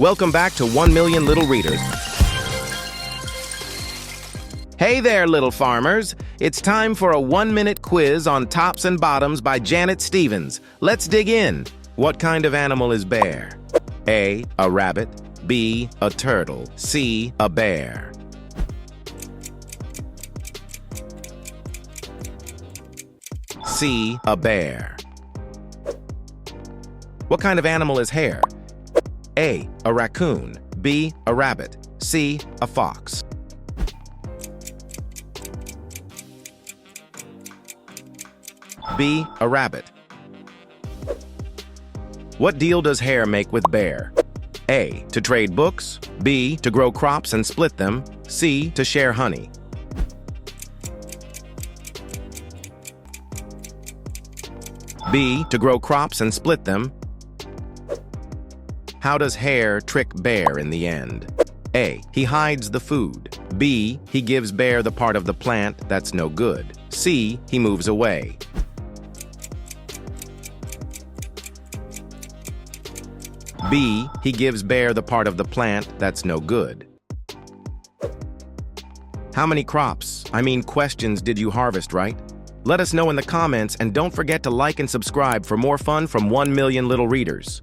Welcome back to 1 Million Little Readers. Hey there, little farmers. It's time for a 1-minute quiz on tops and bottoms by Janet Stevens. Let's dig in. What kind of animal is bear? A rabbit. B, a turtle. C, a bear. C, a bear. What kind of animal is hare? A raccoon. B, a rabbit. C, a fox. B, a rabbit. What deal does hare make with bear? A, to trade books. B, to grow crops and split them. C, to share honey. B, to grow crops and split them. How does hare trick bear in the end? A, he hides the food. B, he gives bear the part of the plant that's no good. C, he moves away. B, he gives bear the part of the plant that's no good. How many questions did you harvest, right? Let us know in the comments, and don't forget to like and subscribe for more fun from 1 Million Little Readers.